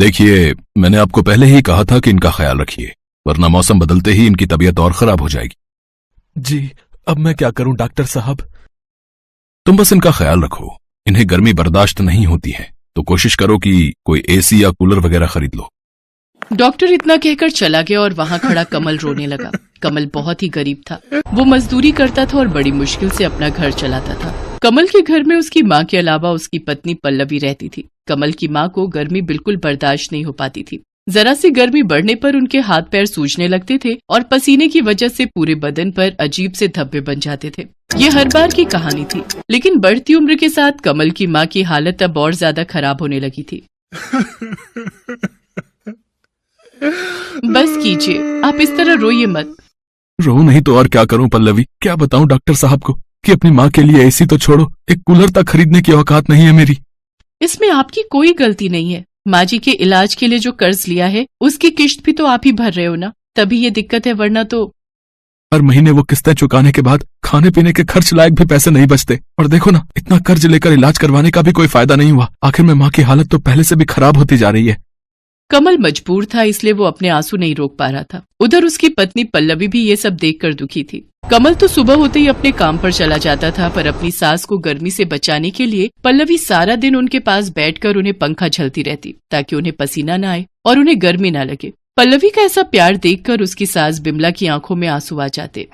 देखिए, मैंने आपको पहले ही कहा था कि इनका ख्याल रखिए, वरना मौसम बदलते ही इनकी तबीयत और खराब हो जाएगी। जी, अब मैं क्या करूं डॉक्टर साहब? तुम बस इनका ख्याल रखो। इन्हें गर्मी बर्दाश्त नहीं होती है, तो कोशिश करो कि कोई एसी या कूलर वगैरह खरीद लो। डॉक्टर इतना कहकर चला गया और वहाँ खड़ा कमल रोने लगा। कमल बहुत ही गरीब था। वो मजदूरी करता था और बड़ी मुश्किल से अपना घर चलाता था। कमल के घर में उसकी माँ के अलावा उसकी पत्नी पल्लवी रहती थी। कमल की माँ को गर्मी बिल्कुल बर्दाश्त नहीं हो पाती थी। जरा सी गर्मी बढ़ने पर उनके हाथ पैर सूजने लगते थे और पसीने की वजह से पूरे बदन पर अजीब से धब्बे बन जाते थे। ये हर बार की कहानी थी, लेकिन बढ़ती उम्र के साथ कमल की माँ की हालत अब और ज्यादा खराब होने लगी थी। बस कीजिए, आप इस तरह रोइए मत। रो नहीं तो और क्या करूं पल्लवी? क्या बताऊं डॉक्टर साहब को कि अपनी माँ के लिए एसी तो छोड़ो, एक कूलर तक खरीदने की औकात नहीं है मेरी। इसमें आपकी कोई गलती नहीं है। माँ जी के इलाज के लिए जो कर्ज लिया है उसकी किश्त भी तो आप ही भर रहे हो ना, तभी ये दिक्कत है, वरना तो। हर महीने वो किस्तें चुकाने के बाद खाने पीने के खर्च लायक भी पैसे नहीं बचते। और देखो ना, इतना कर्ज लेकर इलाज करवाने का भी कोई फायदा नहीं हुआ। आखिर में माँ की हालत तो पहले से भी खराब होती जा रही है। कमल मजबूर था, इसलिए वो अपने आंसू नहीं रोक पा रहा था। उधर उसकी पत्नी पल्लवी भी ये सब देखकर दुखी थी। कमल तो सुबह होते ही अपने काम पर चला जाता था, पर अपनी सास को गर्मी से बचाने के लिए पल्लवी सारा दिन उनके पास बैठकर उन्हें पंखा झलती रहती, ताकि उन्हें पसीना न आए और उन्हें गर्मी न लगे। पल्लवी का ऐसा प्यार देखकर उसकी सास बिमला की आंखों में आंसू आ जाते।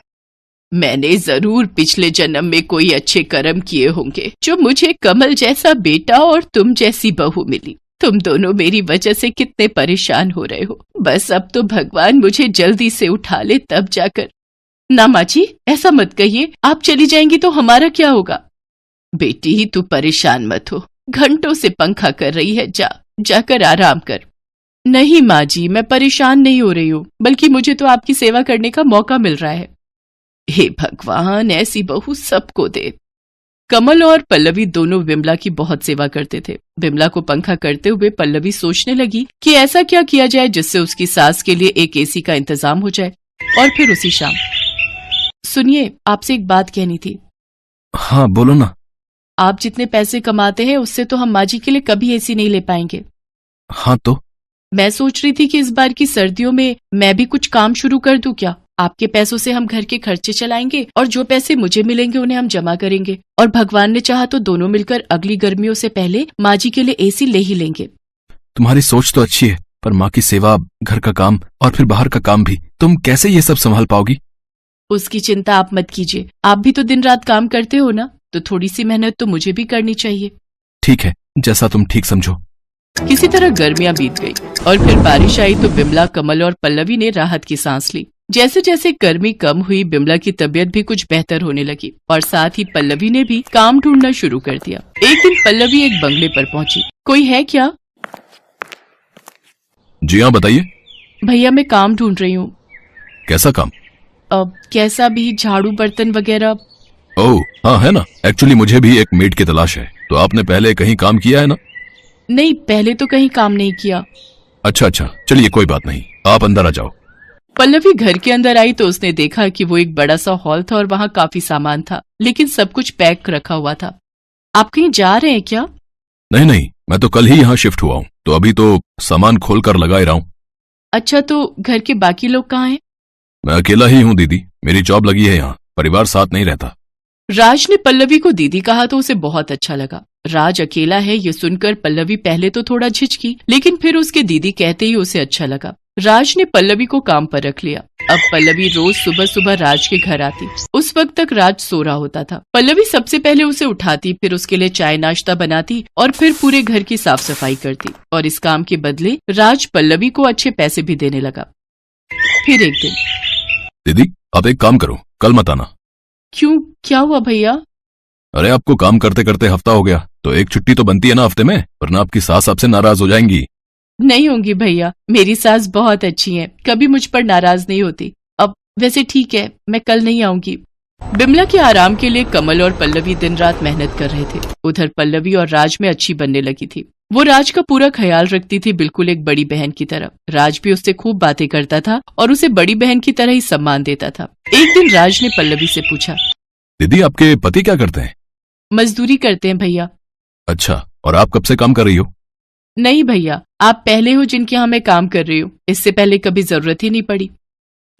मैंने जरूर पिछले जन्म में कोई अच्छे कर्म किए होंगे, जो मुझे कमल जैसा बेटा और तुम जैसी बहू मिली। तुम दोनों मेरी वजह से कितने परेशान हो रहे हो। बस अब तो भगवान मुझे जल्दी से उठा ले, तब जाकर। ना माँ जी, ऐसा मत कहिए। आप चली जाएंगी तो हमारा क्या होगा? बेटी, तू परेशान मत हो। घंटों से पंखा कर रही है, जाकर आराम कर। नहीं माँ जी, मैं परेशान नहीं हो रही हूँ, बल्कि मुझे तो आपकी सेवा करने का मौका मिल रहा है। हे भगवान, ऐसी बहू सबको दे। कमल और पल्लवी दोनों विमला की बहुत सेवा करते थे। विमला को पंखा करते हुए पल्लवी सोचने लगी कि ऐसा क्या किया जाए जिससे उसकी सास के लिए एक एसी का इंतजाम हो जाए। और फिर उसी शाम, सुनिए, आपसे एक बात कहनी थी। हाँ बोलो ना। आप जितने पैसे कमाते हैं उससे तो हम माँ जी के लिए कभी एसी नहीं ले पाएंगे। हाँ तो? मैं सोच रही थी कि इस बार की सर्दियों में मैं भी कुछ काम शुरू कर दूं क्या? आपके पैसों से हम घर के खर्चे चलाएंगे और जो पैसे मुझे मिलेंगे उन्हें हम जमा करेंगे, और भगवान ने चाहा तो दोनों मिलकर अगली गर्मियों से पहले माँ जी के लिए एसी ले ही लेंगे। तुम्हारी सोच तो अच्छी है, पर माँ की सेवा, घर का काम और फिर बाहर का काम भी, तुम कैसे ये सब संभाल पाओगी? उसकी चिंता आप मत कीजिए। आप भी तो दिन रात काम करते हो ना, तो थोड़ी सी मेहनत तो मुझे भी करनी चाहिए। ठीक है, जैसा तुम ठीक समझो। किसी तरह गर्मियां बीत गई और फिर बारिश आई तो बिमला, कमल और पल्लवी ने राहत की सांस ली। जैसे जैसे गर्मी कम हुई, बिमला की तबीयत भी कुछ बेहतर होने लगी और साथ ही पल्लवी ने भी काम ढूंढना शुरू कर दिया। एक दिन पल्लवी एक बंगले पर पहुंची। कोई है क्या? जी हाँ, बताइए। भैया, मैं काम ढूंढ रही हूँ। कैसा काम? अब कैसा भी, झाड़ू बर्तन वगैरह। ओह हाँ, है ना। एक्चुअली मुझे भी एक मेड की तलाश है। तो आपने पहले कहीं काम किया है ना? नहीं, पहले तो कहीं काम नहीं किया। अच्छा, चलिए कोई बात नहीं, आप अंदर आ जाओ। पल्लवी घर के अंदर आई तो उसने देखा कि वो एक बड़ा सा हॉल था और वहाँ काफी सामान था, लेकिन सब कुछ पैक रखा हुआ था। आप कहीं जा रहे हैं क्या? नहीं, मैं तो कल ही यहाँ शिफ्ट हुआ हूँ, तो अभी तो सामान खोल कर लगा ही रहा हूँ। अच्छा, तो घर के बाकी लोग कहाँ हैं? मैं अकेला ही हूँ दीदी, मेरी जॉब लगी है यहाँ, परिवार साथ नहीं रहता। राज ने पल्लवी को दीदी कहा तो उसे बहुत अच्छा लगा। राज अकेला है ये सुनकर पल्लवी पहले तो थोड़ा झिझकी, लेकिन फिर उसके दीदी कहते ही उसे अच्छा लगा। राज ने पल्लवी को काम पर रख लिया। अब पल्लवी रोज सुबह सुबह राज के घर आती। उस वक्त तक राज सो रहा होता था। पल्लवी सबसे पहले उसे उठाती, फिर उसके लिए चाय नाश्ता बनाती और फिर पूरे घर की साफ सफाई करती, और इस काम के बदले राज पल्लवी को अच्छे पैसे भी देने लगा। फिर एक दिन, दीदी आप एक काम करो, कल मत आना। क्यों, क्या हुआ भैया? अरे आपको काम करते करते हफ्ता हो गया, तो एक छुट्टी तो बनती है ना हफ्ते में, वरना आपकी सास आपसे नाराज हो जाएंगी। नहीं होंगी भैया, मेरी सास बहुत अच्छी है, कभी मुझ पर नाराज नहीं होती। अब वैसे ठीक है, मैं कल नहीं आऊंगी। बिमला के आराम के लिए कमल और पल्लवी दिन रात मेहनत कर रहे थे। उधर पल्लवी और राज में अच्छी बनने लगी थी। वो राज का पूरा ख्याल रखती थी, बिल्कुल एक बड़ी बहन की तरह। राज भी उससे खूब बातें करता था और उसे बड़ी बहन की तरह ही सम्मान देता था। एक दिन राज ने पल्लवी से पूछा, दीदी आपके पति क्या करते हैं? मजदूरी करते हैं भैया। अच्छा, और आप कब से काम कर रही हो? नहीं भैया, आप पहले हो जिनके यहाँ मैं काम कर रही हूँ, इससे पहले कभी जरूरत ही नहीं पड़ी।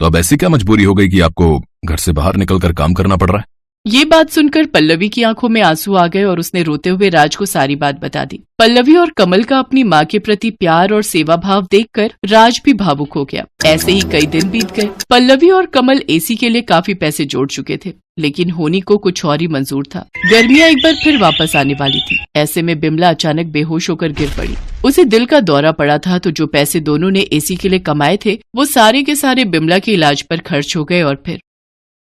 तो अब ऐसी क्या मजबूरी हो गई कि आपको घर से बाहर निकलकर काम करना पड़ रहा है? ये बात सुनकर पल्लवी की आंखों में आंसू आ गए और उसने रोते हुए राज को सारी बात बता दी। पल्लवी और कमल का अपनी माँ के प्रति प्यार और सेवा भाव देखकर राज भी भावुक हो गया। ऐसे ही कई दिन बीत गए। पल्लवी और कमल एसी के लिए काफी पैसे जोड़ चुके थे, लेकिन होनी को कुछ और ही मंजूर था। गर्मियाँ एक बार फिर वापस आने वाली थी। ऐसे में बिमला अचानक बेहोश होकर गिर पड़ी। उसे दिल का दौरा पड़ा था, तो जो पैसे दोनों ने एसी के लिए कमाए थे वो सारे के सारे बिमला के इलाज पर खर्च हो गए और फिर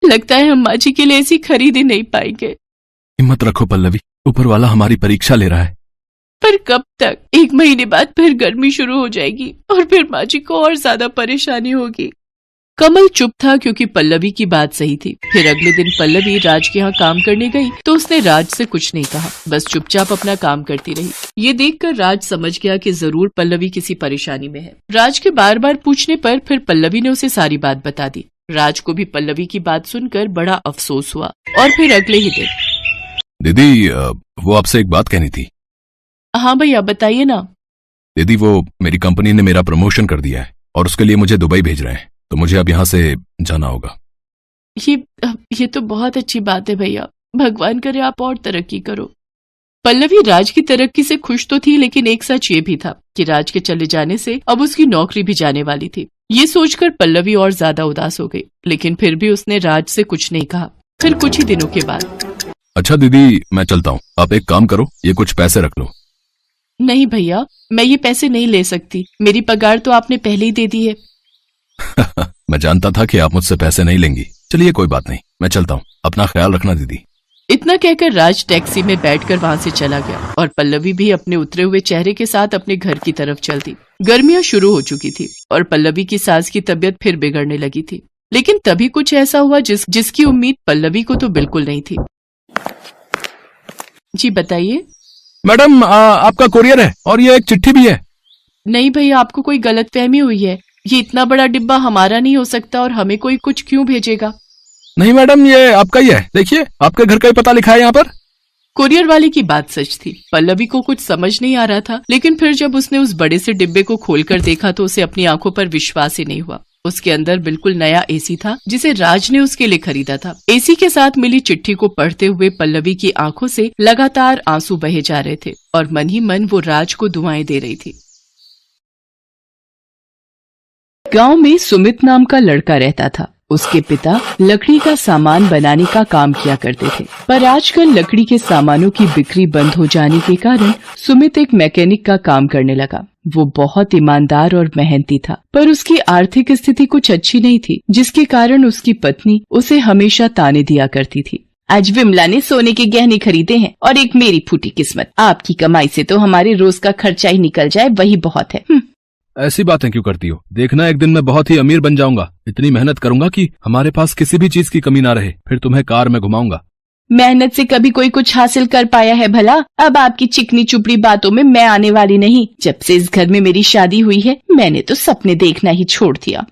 लगता है हम माँ जी के लिए एसी खरीद ही नहीं पाएंगे। हिम्मत रखो पल्लवी, ऊपर वाला हमारी परीक्षा ले रहा है। पर कब तक? 1 महीने बाद फिर गर्मी शुरू हो जाएगी और फिर माँ जी को और ज्यादा परेशानी होगी। कमल चुप था क्योंकि पल्लवी की बात सही थी। फिर अगले दिन पल्लवी राज के यहाँ काम करने गई तो उसने राज से कुछ नहीं कहा, बस चुपचाप अपना काम करती रही। ये देखकर राज समझ गया कि जरूर पल्लवी किसी परेशानी में है। राज के बार बार पूछने पर फिर पल्लवी ने उसे सारी बात बता दी। राज को भी पल्लवी की बात सुनकर बड़ा अफसोस हुआ। और फिर अगले ही दिन, दीदी वो आपसे एक बात कहनी थी। हाँ भैया बताइए ना। दीदी वो मेरी कंपनी ने मेरा प्रमोशन कर दिया है और उसके लिए मुझे दुबई भेज रहे हैं, तो मुझे अब यहाँ से जाना होगा। ये तो बहुत अच्छी बात है भैया, भगवान करे आप और तरक्की करो। पल्लवी राज की तरक्की से खुश तो थी, लेकिन एक सच ये भी था कि राज के चले जाने से अब उसकी नौकरी भी जाने वाली थी। ये सोचकर पल्लवी और ज्यादा उदास हो गई, लेकिन फिर भी उसने राज से कुछ नहीं कहा। फिर कुछ ही दिनों के बाद, अच्छा दीदी मैं चलता हूँ, आप एक काम करो, ये कुछ पैसे रख लो। नहीं भैया, मैं ये पैसे नहीं ले सकती, मेरी पगार तो आपने पहले ही दे दी है। मैं जानता था कि आप मुझसे पैसे नहीं लेंगी। चलिए कोई बात नहीं, मैं चलता हूँ, अपना ख्याल रखना दीदी। इतना कहकर राज टैक्सी में बैठकर वहां से चला गया और पल्लवी भी अपने उतरे हुए चेहरे के साथ अपने घर की तरफ चल दी। गर्मियां शुरू हो चुकी थी और पल्लवी की सास की तबीयत फिर बिगड़ने लगी थी, लेकिन तभी कुछ ऐसा हुआ जिसकी उम्मीद पल्लवी को तो बिल्कुल नहीं थी। जी बताइए। मैडम आपका कोरियर है और ये एक चिट्ठी भी है। नहीं भैया, आपको कोई गलतफहमी हुई है। ये इतना बड़ा डिब्बा हमारा नहीं हो सकता और हमें कोई कुछ क्यों भेजेगा? नहीं मैडम, ये आपका ही है, देखिए आपके घर का ही पता लिखा है यहाँ पर। कुरियर वाले की बात सच थी। पल्लवी को कुछ समझ नहीं आ रहा था, लेकिन फिर जब उसने उस बड़े से डिब्बे को खोलकर देखा तो उसे अपनी आंखों पर विश्वास ही नहीं हुआ। उसके अंदर बिल्कुल नया एसी था जिसे राज ने उसके लिए खरीदा था। एसी के साथ मिली चिट्ठी को पढ़ते हुए पल्लवी की आंखों से लगातार आंसू बहे जा रहे थे और मन ही मन वो राज को दुआएं दे रही थी। गांव में सुमित नाम का लड़का रहता था। उसके पिता लकड़ी का सामान बनाने का काम किया करते थे, पर आजकल लकड़ी के सामानों की बिक्री बंद हो जाने के कारण सुमित एक मैकेनिक का काम करने लगा। वो बहुत ईमानदार और मेहनती था, पर उसकी आर्थिक स्थिति कुछ अच्छी नहीं थी, जिसके कारण उसकी पत्नी उसे हमेशा ताने दिया करती थी। आज विमला ने सोने के गहने खरीदे हैं और एक मेरी फूटी किस्मत। आपकी कमाई से तो हमारे रोज का खर्चा ही निकल जाए, वही बहुत है। ऐसी बातें क्यों करती हो? देखना एक दिन मैं बहुत ही अमीर बन जाऊंगा। इतनी मेहनत करूंगा कि हमारे पास किसी भी चीज की कमी ना रहे, फिर तुम्हें कार में घुमाऊंगा। मेहनत से कभी कोई कुछ हासिल कर पाया है भला? अब आपकी चिकनी चुपड़ी बातों में मैं आने वाली नहीं। जब से इस घर में मेरी शादी हुई है, मैंने तो सपने देखना ही छोड़ दिया।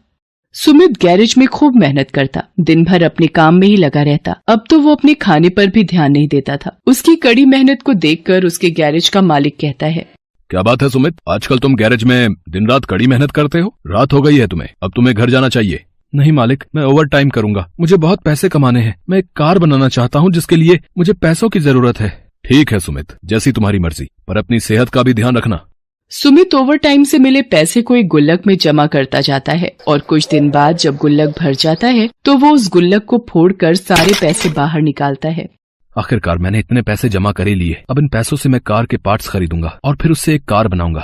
सुमित गैरेज में खूब मेहनत करता, दिन भर अपने काम में ही लगा रहता। अब तो वो अपने खाने पर भी ध्यान नहीं देता था। उसकी कड़ी मेहनत को देखकर उसके गैरेज का मालिक कहता है, क्या बात है सुमित, आजकल तुम गैरेज में दिन रात कड़ी मेहनत करते हो? रात हो गई है तुम्हें, अब तुम्हें घर जाना चाहिए। नहीं मालिक, मैं ओवर टाइम करूंगा। मुझे बहुत पैसे कमाने हैं। मैं एक कार बनाना चाहता हूँ जिसके लिए मुझे पैसों की जरूरत है। ठीक है सुमित, जैसी तुम्हारी मर्जी, पर अपनी सेहत का भी ध्यान रखना। सुमित ओवर टाइम से मिले पैसे को एक गुल्लक में जमा करता जाता है और कुछ दिन बाद जब गुल्लक भर जाता है तो वो उस गुल्लक को फोड़कर सारे पैसे बाहर निकालता है। आखिरकार मैंने इतने पैसे जमा कर ही लिए। अब इन पैसों से मैं कार के पार्ट्स खरीदूंगा और फिर उससे एक कार बनाऊंगा।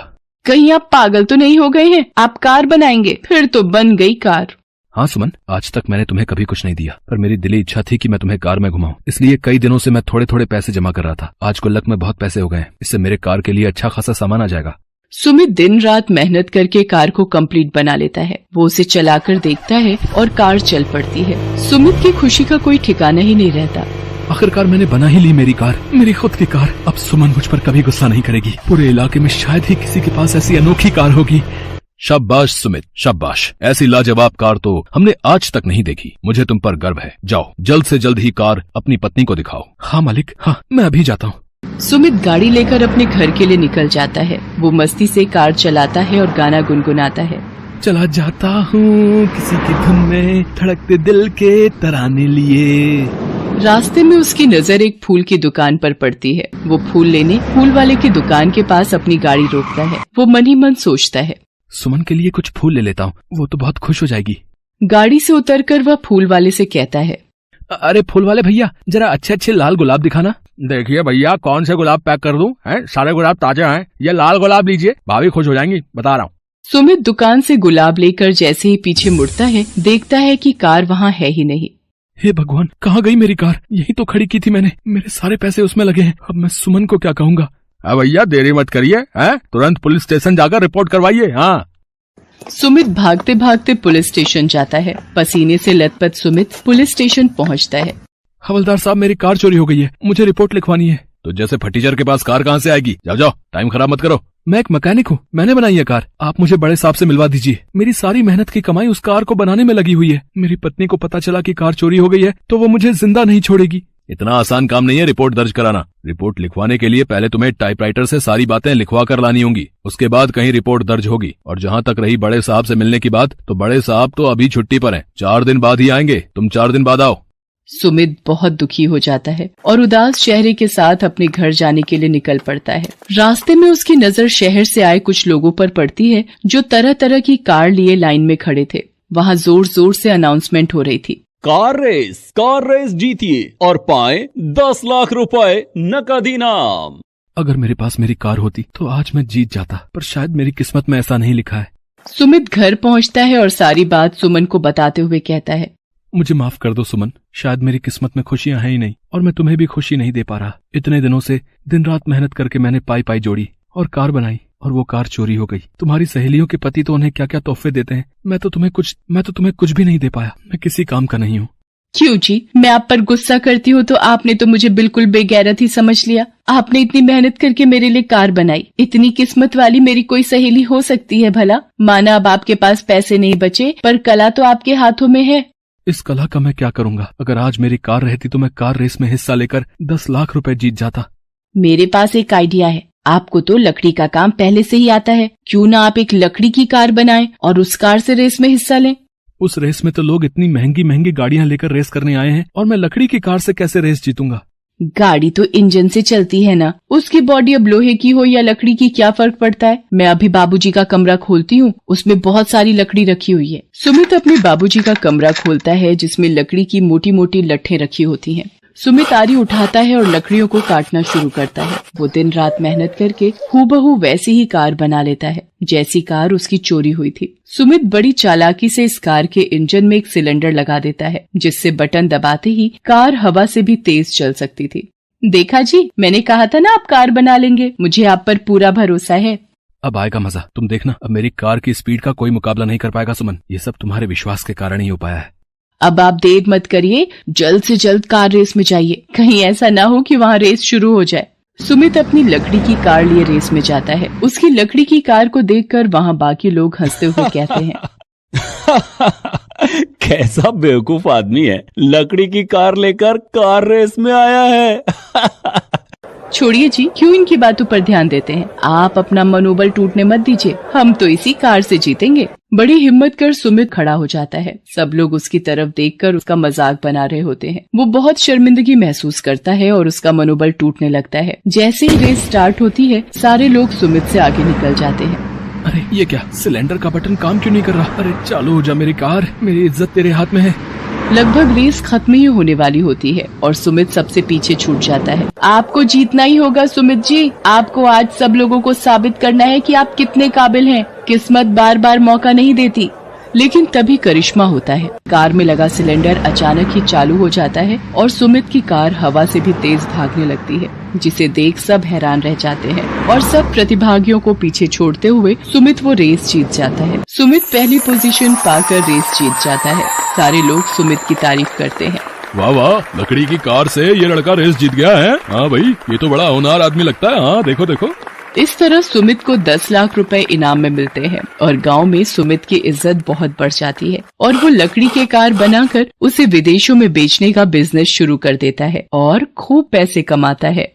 कहीं आप पागल तो नहीं हो गए हैं? आप कार बनाएंगे? फिर तो बन गई कार। हाँ सुमन, आज तक मैंने तुम्हें कभी कुछ नहीं दिया, पर मेरी दिली इच्छा थी कि मैं तुम्हें कार में घुमाऊं। इसलिए कई दिनों से मैं थोड़े थोड़े पैसे जमा कर रहा था। आज गुल्लक में बहुत पैसे हो गए हैं, इससे मेरे कार के लिए अच्छा खासा सामान आ जाएगा। सुमित दिन रात मेहनत करके कार को कंप्लीट बना लेता है। वो उसे चलाकर देखता है और कार चल पड़ती है। सुमित की खुशी का कोई ठिकाना ही नहीं रहता। आखिरकार मैंने बना ही ली मेरी कार, मेरी खुद की कार। अब सुमन मुझ पर कभी गुस्सा नहीं करेगी। पूरे इलाके में शायद ही किसी के पास ऐसी अनोखी कार होगी। शाबाश सुमित, शाबाश। ऐसी लाजवाब कार तो हमने आज तक नहीं देखी। मुझे तुम पर गर्व है। जाओ, जल्द से जल्द ही कार अपनी पत्नी को दिखाओ। हाँ मालिक, हाँ मैं अभी जाता हूँ। सुमित गाड़ी लेकर अपने घर के लिए निकल जाता है। वो मस्ती से कार चलाता है और गाना गुनगुनाता है। चला जाता हूँ किसी की धुन में, धड़कते दिल के तराने लिए। रास्ते में उसकी नजर एक फूल की दुकान पर पड़ती है। वो फूल लेने फूल वाले की दुकान के पास अपनी गाड़ी रोकता है। वो मन ही मन सोचता है, सुमन के लिए कुछ फूल ले लेता हूँ, वो तो बहुत खुश हो जाएगी। गाड़ी से उतरकर वह फूल वाले से कहता है, अरे फूल वाले भैया, जरा अच्छे अच्छे लाल गुलाब दिखाना। देखिए भैया, कौन से गुलाब पैक कर दूं? हैं? सारे गुलाब ताजे हैं। ये लाल गुलाब लीजिए, भाभी खुश हो जाएंगी, बता रहा हूँ। सुमित दुकान से गुलाब लेकर जैसे ही पीछे मुड़ता है, देखता है कि कार वहाँ है ही नहीं। हे भगवान, कहाँ गई मेरी कार? यही तो खड़ी की थी मैंने, मेरे सारे पैसे उसमें लगे हैं। अब मैं सुमन को क्या कहूँगा? भैया देरी मत करिए, हैं? तुरंत पुलिस स्टेशन जाकर रिपोर्ट करवाइए। हाँ। सुमित भागते भागते पुलिस स्टेशन जाता है। पसीने से लथपथ सुमित पुलिस स्टेशन पहुंचता है। हवलदार साहब, मेरी कार चोरी हो गई है, मुझे रिपोर्ट लिखवानी है। तो जैसे फटीचर के पास कार कहाँ से आएगी? जाओ जाओ, टाइम खराब मत करो। मैं एक मैकेनिक हूँ, मैंने बनाई है कार। आप मुझे बड़े साहब से मिलवा दीजिए। मेरी सारी मेहनत की कमाई उस कार को बनाने में लगी हुई है। मेरी पत्नी को पता चला कि कार चोरी हो गई है तो वो मुझे जिंदा नहीं छोड़ेगी। इतना आसान काम नहीं है रिपोर्ट दर्ज कराना। रिपोर्ट लिखवाने के लिए पहले तुम्हें टाइपराइटर से सारी बातें लिखवा कर लानी होंगी, उसके बाद कहीं रिपोर्ट दर्ज होगी। और जहाँ तक रही बड़े साहब से मिलने की बात, तो बड़े साहब तो अभी छुट्टी पर हैं, 4 दिन बाद ही आएंगे। तुम 4 दिन बाद आओ। सुमित बहुत दुखी हो जाता है और उदास चेहरे के साथ अपने घर जाने के लिए निकल पड़ता है। रास्ते में उसकी नजर शहर से आए कुछ लोगों पर पड़ती है जो तरह तरह की कार लिए लाइन में खड़े थे। वहाँ जोर जोर से अनाउंसमेंट हो रही थी, कार रेस जीतिए और पाए 10 लाख रुपए नकद इनाम। अगर मेरे पास मेरी कार होती तो आज मैं जीत जाता, पर शायद मेरी किस्मत में ऐसा नहीं लिखा है। सुमित घर पहुंचता है और सारी बात सुमन को बताते हुए कहता है, मुझे माफ कर दो सुमन, शायद मेरी किस्मत में खुशियां हैं ही नहीं और मैं तुम्हें भी खुशी नहीं दे पा रहा। इतने दिनों से दिन रात मेहनत करके मैंने पाई जोड़ी और कार बनाई, और वो कार चोरी हो गई। तुम्हारी सहेलियों के पति तो उन्हें क्या क्या तोहफे देते हैं, मैं तो तुम्हें कुछ भी नहीं दे पाया। मैं किसी काम का नहीं हूँ। क्यों जी, मैं आप पर गुस्सा करती हूँ तो आपने तो मुझे बिल्कुल बेगैरत ही समझ लिया। आपने इतनी मेहनत करके मेरे लिए कार बनाई, इतनी किस्मत वाली मेरी कोई सहेली हो सकती है भला? माना अब आपके पास पैसे नहीं बचे, पर कला तो आपके हाथों में है। इस कला का मैं क्या करूँगा? अगर आज मेरी कार रहती तो मैं कार रेस में हिस्सा लेकर 10 लाख रुपए जीत जाता। मेरे पास एक आइडिया है। आपको तो लकड़ी का काम पहले से ही आता है, क्यों ना आप एक लकड़ी की कार बनाएं और उस कार से रेस में हिस्सा लें। उस रेस में तो लोग इतनी महंगी महंगी गाड़ियां लेकर रेस करने आए हैं, और मैं लकड़ी की कार से कैसे रेस जीतूंगा? गाड़ी तो इंजन से चलती है ना, उसकी बॉडी अब लोहे की हो या लकड़ी की क्या फर्क पड़ता है। मैं अभी बाबूजी का कमरा खोलती हूँ, उसमें बहुत सारी लकड़ी रखी हुई है। सुमित अपने बाबूजी का कमरा खोलता है जिसमें लकड़ी की मोटी मोटी लट्ठें रखी होती हैं। सुमित आरी उठाता है और लकड़ियों को काटना शुरू करता है। वो दिन रात मेहनत करके हूबहू वैसी ही कार बना लेता है जैसी कार उसकी चोरी हुई थी। सुमित बड़ी चालाकी से इस कार के इंजन में एक सिलेंडर लगा देता है, जिससे बटन दबाते ही कार हवा से भी तेज चल सकती थी। देखा जी, मैंने कहा था ना आप कार बना लेंगे, मुझे आप पर पूरा भरोसा है। अब आएगा मजा, तुम देखना। अब मेरी कार की स्पीड का कोई मुकाबला नहीं कर पाएगा सुमन। ये सब तुम्हारे विश्वास के कारण ही हो पाया है। अब आप देर मत करिए, जल्द से जल्द कार रेस में जाइए, कहीं ऐसा ना हो कि वहाँ रेस शुरू हो जाए। सुमित अपनी लकड़ी की कार लिए रेस में जाता है। उसकी लकड़ी की कार को देखकर वहाँ बाकी लोग हंसते हुए कहते हैं, कैसा बेवकूफ आदमी है, लकड़ी की कार लेकर कार रेस में आया है। छोड़िए जी, क्यों इनकी बातों पर ध्यान देते हैं। आप अपना मनोबल टूटने मत दीजिए, हम तो इसी कार से जीतेंगे। बड़ी हिम्मत कर सुमित खड़ा हो जाता है। सब लोग उसकी तरफ देखकर उसका मजाक बना रहे होते हैं। वो बहुत शर्मिंदगी महसूस करता है और उसका मनोबल टूटने लगता है। जैसे ही रेस स्टार्ट होती है, सारे लोग सुमित से आगे निकल जाते हैं। अरे ये क्या, सिलेंडर का बटन काम क्यों नहीं कर रहा? अरे चालू हो जा मेरी कार, मेरी इज्जत तेरे हाथ में है। लगभग रेस खत्म ही होने वाली होती है और सुमित सबसे पीछे छूट जाता है। आपको जीतना ही होगा सुमित जी, आपको आज सब लोगों को साबित करना है कि आप कितने काबिल हैं। किस्मत बार बार मौका नहीं देती। लेकिन तभी करिश्मा होता है। कार में लगा सिलेंडर अचानक ही चालू हो जाता है और सुमित की कार हवा से भी तेज भागने लगती है, जिसे देख सब हैरान रह जाते हैं और सब प्रतिभागियों को पीछे छोड़ते हुए सुमित वो रेस जीत जाता है। सुमित पहली पोजीशन पाकर रेस जीत जाता है। सारे लोग सुमित की तारीफ करते हैं। वाह वाह, लकड़ी की कार से ये लड़का रेस जीत गया है। हाँ भाई, ये तो बड़ा होनहार आदमी लगता है। हाँ देखो देखो। इस तरह सुमित को 10 लाख रुपए इनाम में मिलते हैं और गांव में सुमित की इज्जत बहुत बढ़ जाती है और वो लकड़ी के कार बनाकर उसे विदेशों में बेचने का बिजनेस शुरू कर देता है और खूब पैसे कमाता है।